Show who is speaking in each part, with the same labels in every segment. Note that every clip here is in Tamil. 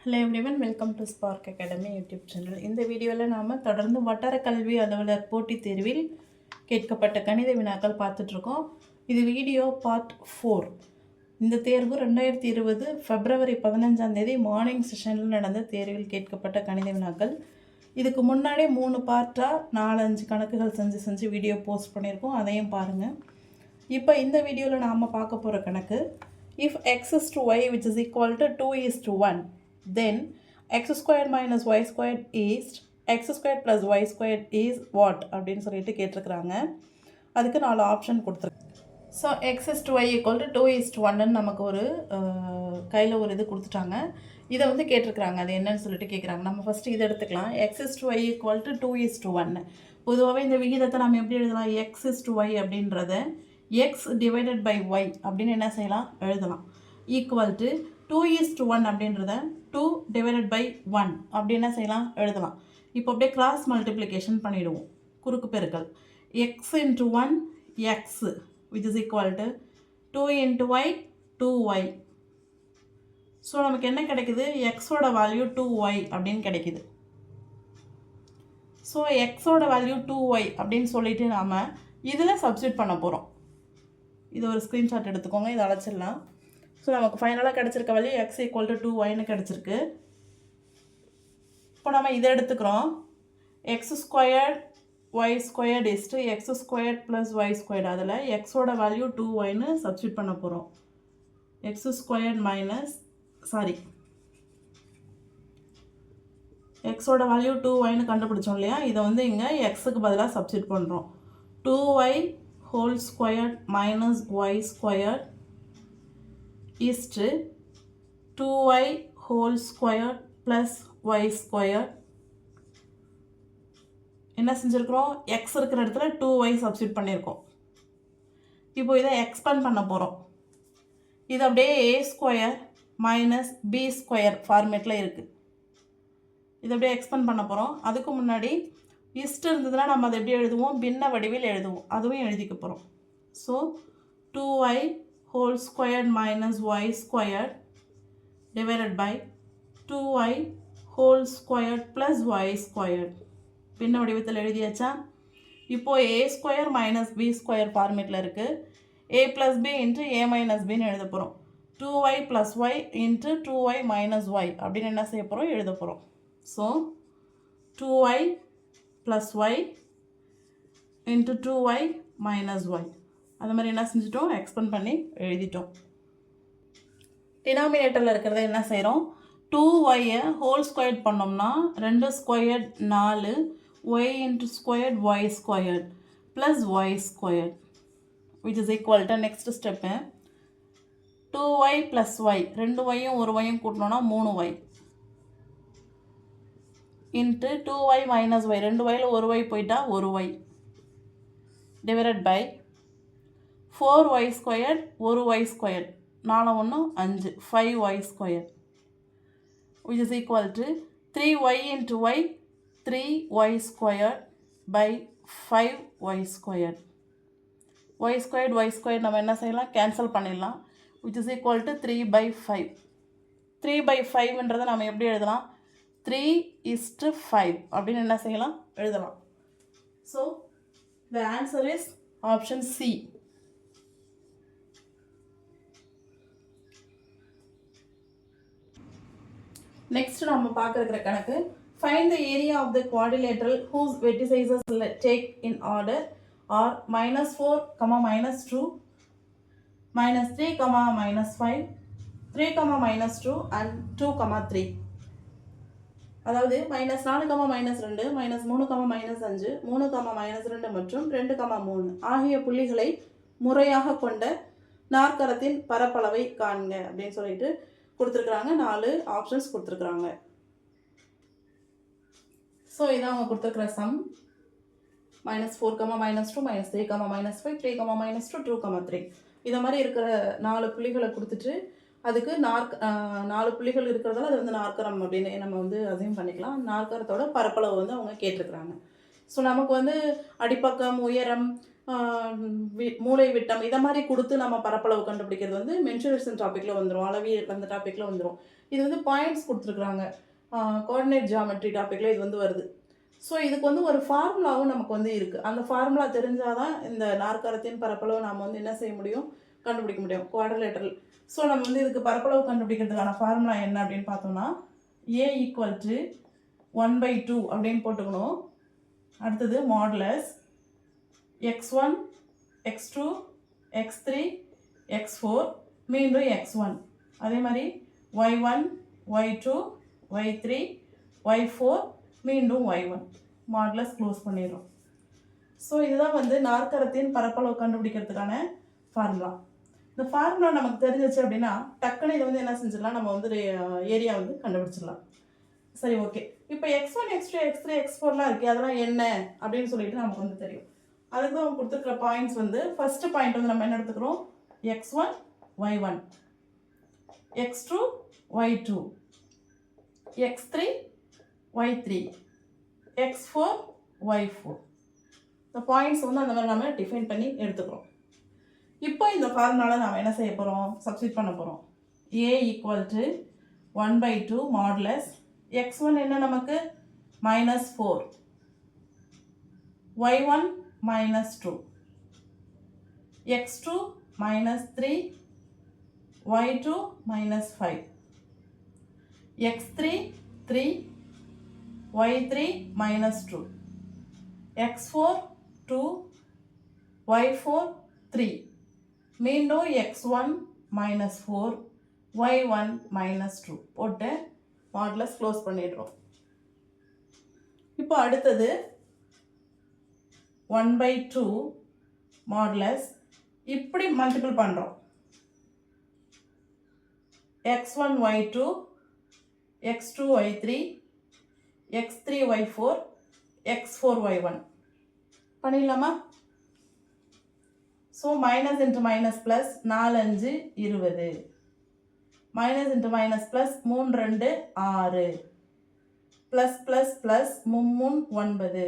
Speaker 1: Hello everyone, welcome to spark academy YouTube channel. இந்த வீடியோவில் நாம் தொடர்ந்து வட்டார கல்வி அலுவலர் போட்டித் தேர்வில் கேட்கப்பட்ட கணித வினாக்கள் பார்த்துட்ருக்கோம். இது வீடியோ பார்ட் 4. இந்த தேர்வு 2020 February 15 மார்னிங் செஷனில் நடந்த தேர்வில் கேட்கப்பட்ட கணித வினாக்கள். இதுக்கு முன்னாடி 3 பார்ட்டாக 4-5 கணக்குகள் செஞ்சு வீடியோ போஸ்ட் பண்ணியிருக்கோம், அதையும் பாருங்கள். இப்போ இந்த வீடியோவில் நாம் பார்க்க போகிற கணக்கு, if x is to y which is equal to 2:1, then x squared minus y squared is x squared plus y squared is what அப்படின்னு சொல்லிட்டு கேட்டிருக்கிறாங்க. அதுக்கு 4 ஆப்ஷன் கொடுத்துருக்கு. So X is to Y equal to 2:1 நமக்கு ஒரு கையில் ஒரு இது கொடுத்துட்டாங்க. இதை வந்து கேட்டிருக்கிறாங்க, அது என்னன்னு சொல்லிட்டு கேட்குறாங்க. நம்ம ஃபஸ்ட்டு இதை எடுத்துக்கலாம். X is to Y equal to 2:1. பொதுவாகவே இந்த விகிதத்தை நம்ம எப்படி எழுதலாம்? எக்ஸ் இஸ் டு ஒய் அப்படின்றத எக்ஸ் டிவைடட் பை ஒய் அப்படின்னு என்ன செய்யலாம்? எழுதலாம். ஈக்குவல் டு 2:1 அப்படின்றத 2 டிவைடட் பை 1 அப்படி என்ன செய்யலாம்? எழுதலாம். இப்போ அப்படியே கிராஸ் மல்டிப்ளிகேஷன் பண்ணிவிடுவோம், குறுக்கு பெருக்கல். X into 1 X which is equal to 2 into y 2y. So நமக்கு என்ன கிடைக்குது? எக்ஸோட வேல்யூ 2y அப்படின்னு கிடைக்குது. ஸோ எக்ஸோட வேல்யூ 2y அப்படின்னு சொல்லிட்டு நாம் இதில் சப்ஸ்டியூட் பண்ண போகிறோம். இது ஒரு ஸ்க்ரீன்ஷாட் எடுத்துக்கோங்க, இதை அழைச்சிடலாம். ஸோ நமக்கு ஃபைனலாக கிடச்சிருக்க வேல்யூ எக்ஸ் ஈக்குவல் டு 2yன்னு கிடச்சிருக்கு. இப்போ நம்ம இதை எடுத்துக்கிறோம். X squared y squared is to x squared plus y squared. அதில் xோட வேல்யூ 2yன்னு சப்ஸ்டியூட் பண்ண போகிறோம். x squared minus xோட வேல்யூ 2yன்னு கண்டுபிடிச்சோம் இல்லையா? இதை வந்து இங்கே xக்கு பதிலாக சப்ஸ்டியூட் பண்ணுறோம். 2y whole squared minus y squared is to 2y whole squared plus y squared. என்ன செஞ்சுருக்கிறோம்? எக்ஸ் இருக்கிற இடத்துல 2y சப்ஸ்டியூட் பண்ணியிருக்கோம். இப்போ இதை எக்ஸ்பேண்ட் பண்ண போகிறோம். இது அப்படியே a square minus b square ஃபார்மேட்டில் இருக்குது. இது அப்படியே எக்ஸ்பேண்ட் பண்ண போகிறோம். அதுக்கு முன்னாடி இஸ்ட் இருந்ததுன்னா நம்ம அதை எப்படி எழுதுவோம்? பின்ன வடிவில் எழுதுவோம், அதுவும் எழுதிக்க போகிறோம். So 2y whole square minus y square divided by 2y whole square plus y square பின்ன வடிவத்தில் எழுதியாச்சா? இப்போது a square minus b square ஃபார்மேட்டில் இருக்குது. a plus b into a minus பின்னு எழுத போகிறோம். 2y plus y into 2y minus y அப்படின்னு என்ன செய்ய போகிறோம்? எழுத போகிறோம். So 2y plus y into 2y minus y அது மாதிரி என்ன செஞ்சிட்டோம்? எக்ஸ்பேண்ட் பண்ணி எழுதிட்டோம். டினாமினேட்டரில் இருக்கிறத என்ன செய்கிறோம்? 2y ஹோல் ஸ்கொயர் பண்ணோம்னா 2 square 4 y into squared y squared plus y squared which is equal to next step 2y plus y 2yயும் ஒரு yயும் கூட்டணும்னா 3y into 2y minus y 2yல ஒரு y போயிட்டா ஒரு y divided by 4y squared ஒரு y squared 4 1 5 5y squared which is equal to 3y into y 3y squared by 5y squared. y squared நம்ம என்ன செய்யலாம்? கேன்சல் பண்ணிடலாம். which is equal to 3/5. 3/5ன்றதை நம்ம எப்படி எழுதலாம்? 3:5 அப்படின்னு என்ன செய்யலாம்? எழுதலாம். So the answer is option C. Next நம்ம பார்க்க இருக்கிற கணக்கு, find the area of the quadrilateral whose vertices take in order are -4, -2, -3, -5, 3, -2 and 2, 3. அதாவது -4, -2, -3, -5, 3, -2 மற்றும் 2, 3 ஆகிய புள்ளிகளை முறையாக கொண்ட நாற்கரத்தின் பரப்பளவை காண்க அப்படின்னு சொல்லிட்டு கொடுத்துருக்குறாங்க. 4 ஆப்ஷன்ஸ் கொடுத்துருக்குறாங்க. ஸோ இதான் அவங்க கொடுத்துருக்குற சம். -4, -2, -3, -5, 3, -2, 2, 3 இதை மாதிரி இருக்கிற 4 புள்ளிகளை கொடுத்துட்டு அதுக்கு 4 புள்ளிகள் இருக்கிறதால அது வந்து நாற்கரம் அப்படின்னு நம்ம வந்து அசைம் பண்ணிக்கலாம். நாற்கரத்தோட பரப்பளவு வந்து அவங்க கேட்டிருக்கிறாங்க. ஸோ நமக்கு வந்து அடிப்பக்கம், உயரம், மூளை விட்டம் இதை மாதிரி கொடுத்து நம்ம பரப்பளவு கண்டுபிடிக்கிறது வந்து மென்சுரேஷன் டாப்பிக்கில் வந்துடும், அளவியல் அந்த டாப்பிக்கில் வந்துடும். இது வந்து பாயிண்ட்ஸ் கொடுத்துருக்குறாங்க, கோஆர்டினேட் ஜியாமெட்ரி டாப்பிக்கில் இது வந்து வருது. ஸோ இதுக்கு வந்து ஒரு ஃபார்முலாவும் நமக்கு வந்து இருக்குது. அந்த ஃபார்முலா தெரிஞ்சால் தான் இந்த நாற்கரத்தின் பரப்பளவு நம்ம வந்து என்ன செய்ய முடியும், கண்டுபிடிக்க முடியும், குவாட்ரிலேட்டரல். ஸோ நம்ம வந்து இதுக்கு பரப்பளவு கண்டுபிடிக்கிறதுக்கான ஃபார்முலா என்ன அப்படின்னு பார்த்தோம்னா A = 1/2 அப்படின்னு போட்டுக்கணும். அடுத்தது modulus x1 x2 x3 x4 மீண்டும் x1, அதே மாதிரி y1 y2 y3 y4 மீண்டும் y1, மாடுலஸ் க்ளோஸ் பண்ணிடுறோம். ஸோ இதுதான் வந்து நாற்கரத்தின் பரப்பளவு கண்டுபிடிக்கிறதுக்கான ஃபார்முலா. இந்த ஃபார்முலா நமக்கு தெரிஞ்சிச்சு அப்படின்னா டக்குன்னு இதை வந்து என்ன செஞ்சிடலாம், நம்ம வந்து ஏரியா வந்து கண்டுபிடிச்சிடலாம். சரி, ஓகே. இப்போ x1 x2 x3 x4லாம் இருக்குது, அதெல்லாம் என்ன அப்படின்னு சொல்லிட்டு நமக்கு வந்து தெரியும். அதுக்கு தான் அவங்க கொடுத்துருக்குற பாயிண்ட்ஸ் வந்து ஃபஸ்ட்டு பாயிண்ட் வந்து நம்ம என்ன எடுத்துக்கிறோம், x1 y1 x2 y2 x3 y3 x4 y4. இந்த பாயிண்ட்ஸ் வந்து அந்த மாதிரி நம்ம டிஃபைன் பண்ணி எடுத்துக்கிறோம். இப்போ இந்த ஃபார்முலாவில் நாம் என்ன செய்ய போகிறோம், சப்ஸ்டிட் பண்ண போகிறோம். A = 1/2 மாடுலஸ் x1 என்ன நமக்கு -4 y1 -2 x2 -3 y2 -5 x3 3 y3 -2 x4 2 y4 3 மீண்டும் x1 -4 y1 -2 போட்டு மாடுலஸ் க்ளோஸ் பண்ணிடுறோம். இப்போ அடுத்தது 1/2 மாடுலஸ் இப்படி மல்டிபிள் பண்ணுறோம். x1 y2 x2 y3 x3 y4 x4 y1 பண்ணிடலாமா? So minus into minus plus 4 5 20, minus into minus plus 3 2 6, plus plus plus 3 9,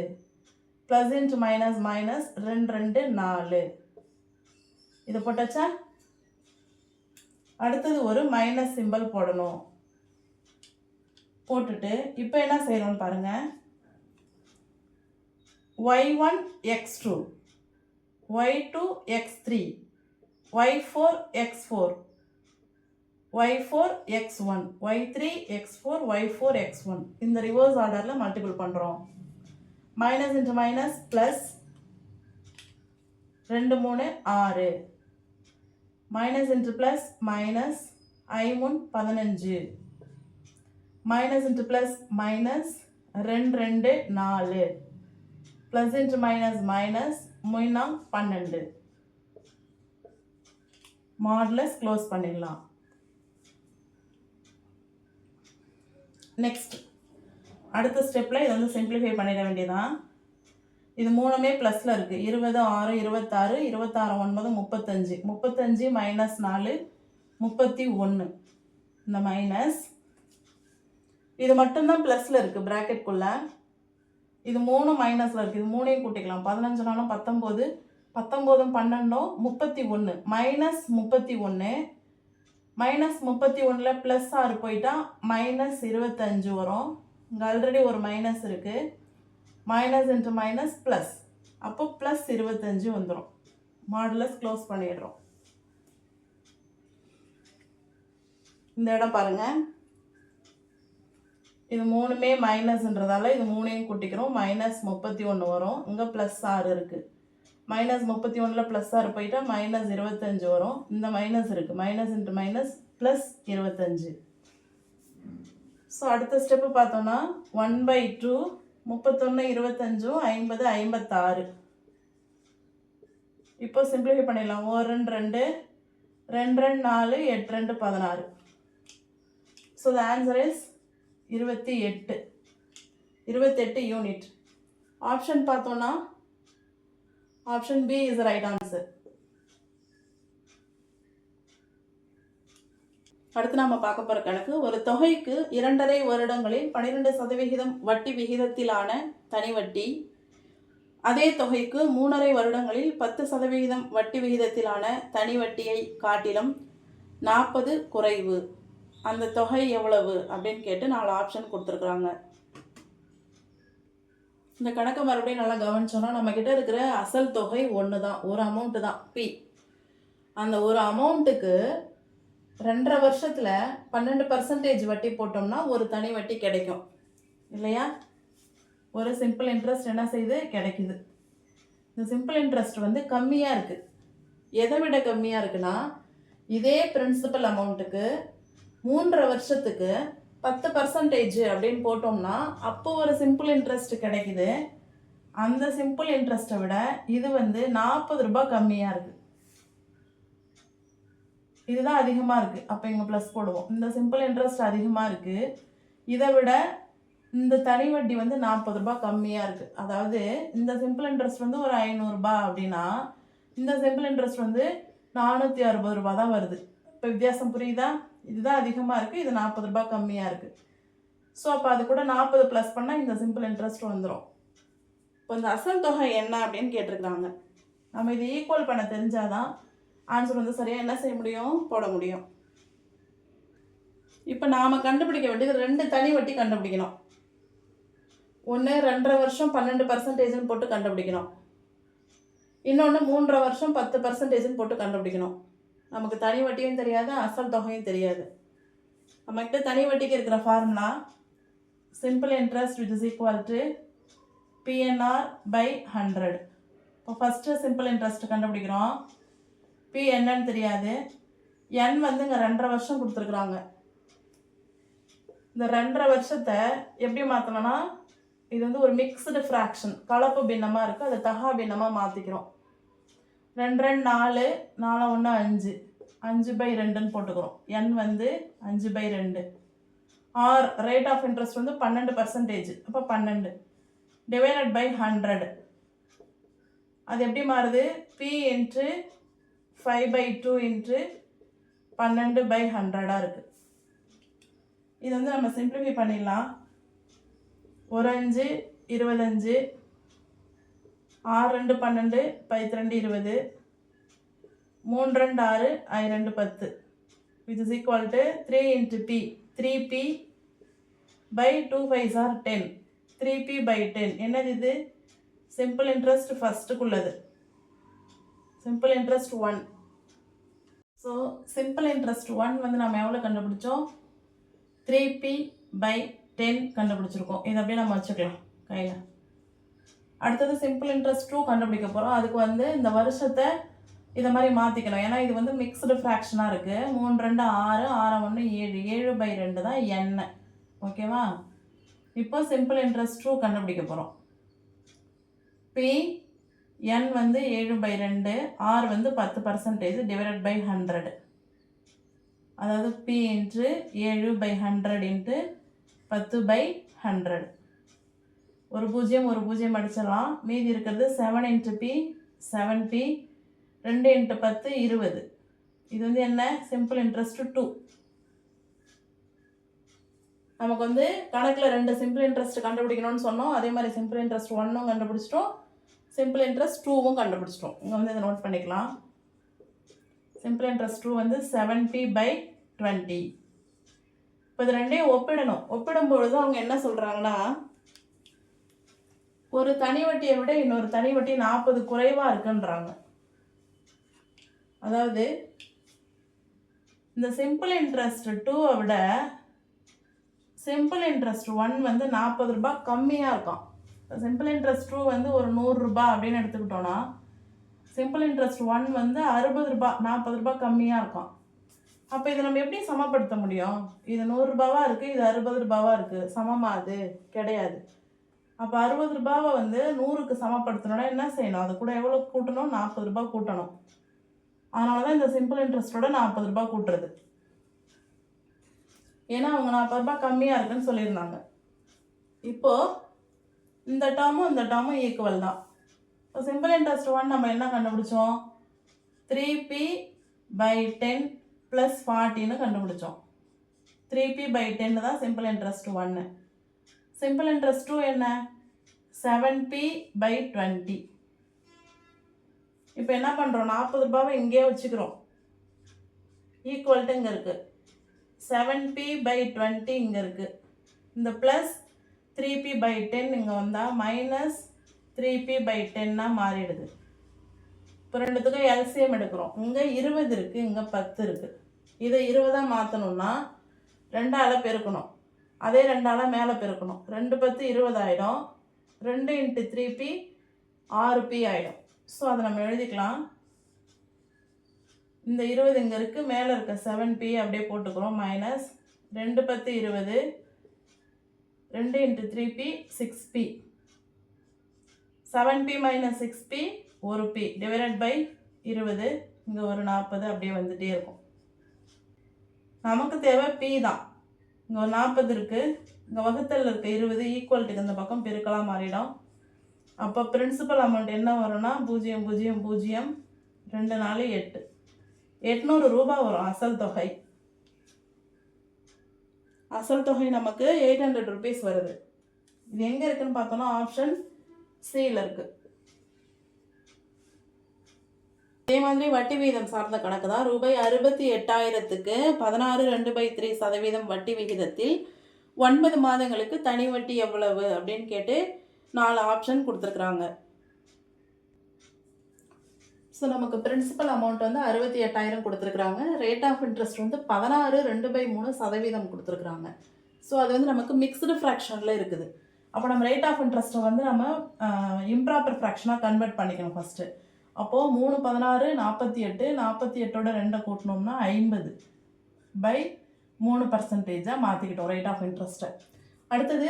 Speaker 1: plus into minus minus 2 2 4. இது போட்டாச்சா? அடுத்தது ஒரு மைனஸ் சிம்பிள் போடணும். போட்டுட்டு இப்போ என்ன செய்யணும்னு பாருங்கள். y1 x2 y2 x3 y4 x4 y4 x1 y3 x4 y4 x1 இந்த ரிவர்ஸ் ஆர்டரில் மல்டிபிள் பண்ணுறோம். Minus into minus plus 2 3 6, minus into plus minus 5 15, minus into plus minus 2 2 4, plus into minus minus 3 12. Modulus close பண்ணிடலாம். நெக்ஸ்ட் அடுத்த ஸ்டெப்பில் இதை வந்து சிம்பிளிஃபை பண்ணிட வேண்டியதான். இது மூணுமே ப்ளஸில் இருக்குது. 20 6 26 26 9 35, 35 மைனஸ் 4 31. இந்த மைனஸ் இது மட்டும்தான் ப்ளஸில் இருக்குது ப்ராக்கெட்குள்ளே. இது 3 மைனஸில் இருக்குது. இது 3ஐயும் கூட்டிக்கலாம். 15 நாளும் 19, 19 12 31, மைனஸ் 31. மைனஸ் 31ல் ப்ளஸ் 6 போயிட்டா மைனஸ் 25 வரும். இங்கே ஆல்ரெடி ஒரு மைனஸ் இருக்குது. மைனஸ் இன்ட்டு மைனஸ் ப்ளஸ், அப்போ ப்ளஸ் 25 வந்துடும். மாடுலஸ் க்ளோஸ் பண்ணிடுறோம். இந்த இடம் பாருங்கள், இது மூணுமே மைனஸ்ன்றதால இது மூணையும் கூட்டிக்கிறோம். மைனஸ் 31 வரும். இங்கே ப்ளஸ் 6 இருக்குது. மைனஸ் 31ல் ப்ளஸ் 6 போயிட்டா மைனஸ் 25 வரும். இந்த மைனஸ் இருக்குது. Minus into minus plus 25. So அடுத்த ஸ்டெப்பு பார்த்தோன்னா 1/2 31 25 50 56. இப்போ சிம்பிளிஃபை பண்ணிடலாம். 1 2 2 2 4 8 2 16. So the answer is 28 unit. Option பார்த்தோன்னா option B is right answer. அடுத்து நாம் பார்க்க போகிற கணக்கு, ஒரு தொகைக்கு 2.5 வருடங்களில் 12% வட்டி விகிதத்திலான தனி வட்டி அதே தொகைக்கு 3½ வருடங்களில் 10% வட்டி விகிதத்திலான தனி வட்டியை காட்டிலும் 40 குறைவு. அந்த தொகை எவ்வளவு அப்படின்னு கேட்டு 4 ஆப்ஷன் கொடுத்துருக்குறாங்க. இந்த கணக்கை மறுபடியும் நல்லா கவனிச்சோன்னா நம்மக்கிட்ட இருக்கிற அசல் தொகை ஒன்று தான், ஒரு அமௌண்ட்டு தான் பி. அந்த ஒரு அமௌண்ட்டுக்கு 2½ வருஷத்தில் 12% வட்டி போட்டோம்னா ஒரு தனி வட்டி கிடைக்கும் இல்லையா? ஒரு சிம்பிள் இன்ட்ரெஸ்ட் என்ன செய்யுது கிடைக்குது. இந்த சிம்பிள் இன்ட்ரெஸ்ட் வந்து கம்மியாக இருக்குது. எதை விட கம்மியாக இருக்குன்னா, இதே பிரின்சிபல் அமௌண்ட்டுக்கு 3½ வருஷத்துக்கு 10% அப்படின்னு போட்டோம்னா அப்போ ஒரு சிம்பிள் இன்ட்ரெஸ்ட் கிடைக்குது. அந்த சிம்பிள் இன்ட்ரெஸ்ட்டை விட இது வந்து 40 ரூபாய் கம்மியாக இருக்குது. இதுதான் அதிகமாக இருக்குது. அப்போ இங்கே ப்ளஸ் போடுவோம். இந்த சிம்பிள் இன்ட்ரெஸ்ட் அதிகமாக இருக்குது. இதை விட இந்த தனி வட்டி வந்து 40 ரூபாய் கம்மியாக இருக்குது. அதாவது இந்த சிம்பிள் இன்ட்ரெஸ்ட் வந்து ஒரு 500 ரூபாய் அப்படின்னா இந்த சிம்பிள் இன்ட்ரெஸ்ட் வந்து 460 ரூபாய் தான் வருது. இப்போ வித்தியாசம் புரியுதா? இதுதான் அதிகமாக இருக்குது, இது 40 ரூபாய் கம்மியாக இருக்குது. ஸோ அப்போ அது கூட 40 ப்ளஸ் பண்ணால் இந்த சிம்பிள் இன்ட்ரெஸ்ட் வந்துடும். இப்போ இந்த அசல் தொகை என்ன அப்படின்னு கேட்டிருக்கிறாங்க. நம்ம இது ஈக்குவல் பண்ண தெரிஞ்சாதான் ஆன்சர் வந்து சரியாக என்ன செய்ய முடியும், போட முடியும். இப்போ நாம் கண்டுபிடிக்க வேண்டியது 2 தனி வட்டி கண்டுபிடிக்கணும். ஒன்று 2½ வருஷம் 12%ன்னு போட்டு கண்டுபிடிக்கணும். இன்னொன்று 3½ வருஷம் 10%ன்னு போட்டு கண்டுபிடிக்கணும். நமக்கு தனி வட்டியும் தெரியாது, அசல் தொகையும் தெரியாது. நம்மக்கிட்ட தனி வட்டிக்கு இருக்கிற formula simple interest which is equal to PNR by 100. இப்போ ஃபஸ்ட்டு சிம்பிள் இன்ட்ரெஸ்ட் கண்டுபிடிக்கிறோம். பி என்னன்னு தெரியாது. என் வந்து இங்கே 2½ வருஷம் கொடுத்துருக்குறாங்க. இந்த 2½ வருஷத்தை எப்படி மாற்றணும்னா, இது வந்து ஒரு மிக்ஸ்டு ஃப்ராக்ஷன், கலப்பு பின்னமாக இருக்குது, அதை தகா பின்னமாக மாற்றிக்கிறோம். 2 2 4, 4 1 5, 5/2ன்னு போட்டுக்கிறோம். என் வந்து 5/2. ஆர் ரேட் ஆஃப் இன்ட்ரெஸ்ட் வந்து 12%. அப்போ 12 டிவைடட் பை 100. அது எப்படி மாறுது? P இன்ட்டு 5/2 இன்ட்டு 12/100 இருக்குது. இது வந்து நம்ம சிம்பிளிஃபை பண்ணிடலாம். 1 5 25, 6 2 12, 5 2 20, 3 2 6, 5 2 10, which is equal to 3 into P. 3P by 2 5s are 10. 3P by 10. என்னது இது? சிம்பிள் இன்ட்ரெஸ்ட் ஃபஸ்ட்டுக்குள்ளது. Simple interest 1. So simple interest 1 வந்து நம்ம எவ்வளோ கண்டுபிடிச்சோம்? 3P by 10 கண்டுபிடிச்சிருக்கோம். இதை அப்படியே நம்ம வச்சுக்கலாம் கையில். அடுத்தது சிம்பிள் இன்ட்ரெஸ்ட் 2 கண்டுபிடிக்க போகிறோம். அதுக்கு வந்து இந்த வருஷத்தை இதை மாதிரி மாற்றிக்கணும். ஏன்னா இது வந்து மிக்ஸ்டு ஃப்ராக்ஷனாக இருக்குது. 3 2 6, 6 1 7, 7/2 தான் என். ஓகேவா? இப்போ சிம்பிள் இன்ட்ரெஸ்ட் 2 கண்டுபிடிக்க போகிறோம். பி என் வந்து 7/2, ஆர் வந்து 10% டிவைடட் பை 100. அதாவது பி இன்ட்டு 7/100 இன்ட்டு 10/100. ஒரு 0 அடிச்சிடலாம். மீதி இருக்கிறது 7 இன்ட்டு பி 7P, 2 இன்ட்டு 10 20. இது வந்து என்ன? Simple interest 2. நமக்கு வந்து கணக்கில் 2 சிம்பிள் இன்ட்ரெஸ்ட் கண்டுபிடிக்கணும்னு சொன்னோம். அதே மாதிரி சிம்பிள் இன்ட்ரெஸ்ட் 1ம் கண்டுபிடிச்சிட்டோம், சிம்பிள் இன்ட்ரெஸ்ட் 2வும் கண்டுபிடிச்சிட்டோம். இங்கே வந்து இதை நோட் பண்ணிக்கலாம். சிம்பிள் இன்ட்ரெஸ்ட் 2 வந்து 7P/20. இப்போ இது ரெண்டையும் ஒப்பிடணும். ஒப்பிடும்பொழுது அவங்க என்ன சொல்கிறாங்கன்னா, ஒரு தனி வட்டியை விட இன்னொரு தனி வட்டி 40 குறைவாக இருக்குன்றாங்க. அதாவது இந்த சிம்பிள் இன்ட்ரெஸ்ட் 2வை விட சிம்பிள் இன்ட்ரெஸ்ட் 1 வந்து 40 ரூபாய் கம்மியாக இருக்கும். சிம்பிள் இன்ட்ரெஸ்ட் 2 வந்து ஒரு 100 ரூபாய் அப்படின்னு எடுத்துக்கிட்டோன்னா, சிம்பிள் இன்ட்ரெஸ்ட் 1 வந்து 60 ரூபாய் 40 ரூபாய் கம்மியாக இருக்கும். அப்போ இதை நம்ம எப்படி சமப்படுத்த முடியும்? இது 100 ரூபாவாக இருக்குது, இது 60 ரூபாவாக இருக்குது. சமமாக அது கிடையாது. அப்போ 60 ரூபாவை வந்து 100க்கு சமப்படுத்தணும்னா என்ன செய்யணும்? அது கூட எவ்வளோ கூட்டணும்? 40 ரூபாய் கூட்டணும். அதனால தான் இந்த சிம்பிள் இன்ட்ரெஸ்ட்டோட 40 ரூபாய் கூட்டுறது. ஏன்னா அவங்க 40 ரூபாய் கம்மியாக இருக்குன்னு சொல்லியிருந்தாங்க. இப்போது இந்த டேர்மும் ஈக்குவல் தான். இப்போ சிம்பிள் இன்ட்ரெஸ்ட் 1 நம்ம என்ன கண்டுபிடிச்சோம்? 3P/10 + 40ன்னு கண்டுபிடிச்சோம். 3P/10 தான் சிம்பிள் இன்ட்ரெஸ்ட் 1. சிம்பிள் இன்ட்ரெஸ்ட் 2 என்ன? 7p/20. இப்போ என்ன பண்ணுறோம், 40 ரூபாவை இங்கேயே வச்சுக்கிறோம். ஈக்குவல்ட்டு இங்கே இருக்குது, 7p/20 இங்கே இருக்குது. இந்த ப்ளஸ் 3p/10 இங்கே வந்தால் மைனஸ் 3p/10 மாறிடுது. இப்போ ரெண்டுத்துக்கும் எல்சிஎம் எடுக்கிறோம். இங்கே 20 இருக்குது, இங்கே 10 இருக்குது. இதை 20 மாற்றணும்னா 2ஆல் பெருக்கணும். அதே 2ஆல் மேலே பெருக்கணும். 2 10 20 ஆகிடும். 2 × 3p 6p ஆகிடும். ஸோ அதை நம்ம எழுதிக்கலாம். இந்த 20 இங்கே இருக்குது, மேலே இருக்க 7p அப்படியே போட்டுக்கிறோம். Minus 2 10 20, 2 × 3p 6p, 7p - 6p 1p divided by 20. இங்கே ஒரு 40 அப்படியே வந்துகிட்டே இருக்கும். நமக்கு தேவை p தான். இங்கே ஒரு 40 இருக்குது, இங்கே வகுத்தல் இருக்க 20 ஈக்குவல்ட்டுக்கு இந்த பக்கம் பெருக்கலாம் மாறிடும். அப்போ பிரின்சிபல் அமௌண்ட் என்ன வரும்னா 0,0,0 2 4 8, 800 ரூபாய் வரும் அசல் தொகை. அசல் தொகை நமக்கு 800 ருபீஸ் வருது. இது எங்கே இருக்குன்னு பார்த்தோன்னா ஆப்ஷன் சியில் இருக்குது. இதே மாதிரி வட்டி வீதம் சார்ந்த கணக்கு தான். ரூபாய் 68,000க்கு 16.2/3% வட்டி விகிதத்தில் 9 மாதங்களுக்கு தனி வட்டி எவ்வளவு அப்படின்னு கேட்டு 4 ஆப்ஷன் கொடுத்துருக்குறாங்க. ஸோ நமக்கு பிரின்சிபல் அமௌண்ட் வந்து 68,000 கொடுத்துருக்குறாங்க. ரேட் ஆஃப் இன்ட்ரெஸ்ட் வந்து 16.2/3% கொடுத்துருக்குறாங்க. ஸோ அது வந்து நமக்கு மிக்ஸ்டு ஃப்ராக்ஷனில் இருக்குது. அப்போ நம்ம ரேட் ஆஃப் இன்ட்ரெஸ்ட்டை வந்து நம்ம இம்ப்ராப்பர் ஃப்ராக்ஷனாக கன்வெர்ட் பண்ணிக்கணும் ஃபஸ்ட்டு. அப்போது 3 16 48, 48ஓட 2 கூட்டினோம்னா 50/3% மாற்றிக்கிட்டோம் ரேட் ஆஃப் இன்ட்ரெஸ்ட்டை. அடுத்தது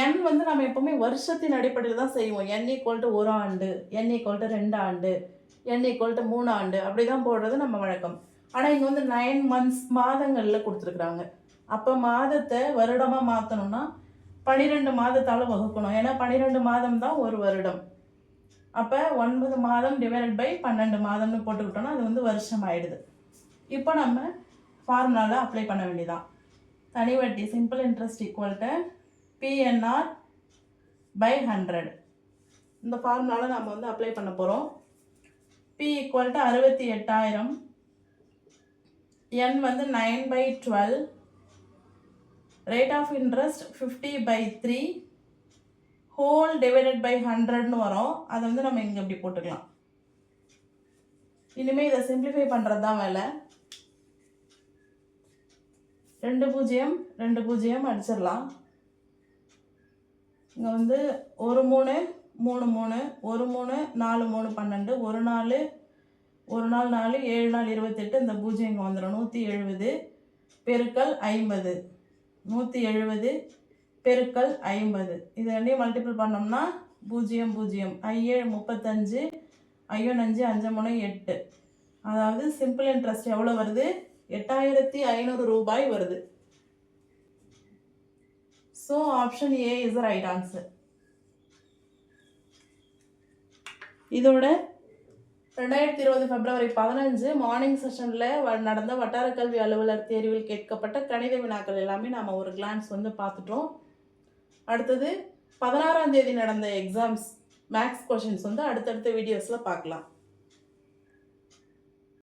Speaker 1: n வந்து நம்ம எப்போவுமே வருஷத்தின் அடிப்படையில் தான் செய்வோம். n = 1 ஆண்டு, n = 2 ஆண்டு, n = 3 ஆண்டு அப்படி தான் போடுறது நம்ம வழக்கம். ஆனால் இங்கே வந்து 9 மந்த்ஸ் மாதங்களில் கொடுத்துருக்குறாங்க. அப்போ மாதத்தை வருடமாக மாற்றணும்னா 12 மாதத்தால் வகுக்கணும். ஏன்னா 12 மாதம் தான் ஒரு வருடம். அப்போ 9 மாதம் டிவைடட் பை 12 மாதம்னு போட்டுக்கிட்டோன்னா அது வந்து வருஷம் ஆகிடுது. இப்போ நம்ம ஃபார்முலாவில் அப்ளை பண்ண வேண்டியதான். தனி வட்டி சிம்பிள் இன்ட்ரெஸ்ட் ஈக்குவல்ட்டு PNR/100. இந்த ஃபார்முலாவில் நம்ம வந்து அப்ளை பண்ண போகிறோம். P = 68,000, N வந்து 9/12, rate of interest 50/3 whole divided by 100ன்னு வரும். அதை வந்து நம்ம இங்கே இப்படி போட்டுக்கலாம். இனிமேல் இதை சிம்பிளிஃபை பண்ணுறது தான் வேலை. 2 0 2 0 அடிச்சிடலாம். இங்கே வந்து 1 3 3 3 1 3 4 3 12, 1 4 1 4 4 7 4 28, இந்த 0 இங்கே வந்துடும். 170 பெருக்கல் 50, 170 பெருக்கல் 50. இது ரெண்டையும் மல்டிபிள் பண்ணோம்னா 0 0 5 35, 5 5 5 3 8. அதாவது சிம்பிள் இன்ட்ரெஸ்ட் எவ்வளோ வருது, 8,500 ரூபாய் வருது. So option A is the right answer. இதோட 2020 February 15 மார்னிங் செஷனில் நடந்த வட்டார கல்வி அலுவலர் தேர்வில் கேட்கப்பட்ட கணித வினாக்கள் எல்லாமே நாம் ஒரு கிளான்ஸ் வந்து பார்த்துட்டோம். அடுத்தது 16ஆம் தேதி நடந்த எக்ஸாம்ஸ் மேக்ஸ் கொஷின்ஸ் வந்து அடுத்தடுத்த வீடியோஸில் பார்க்கலாம்.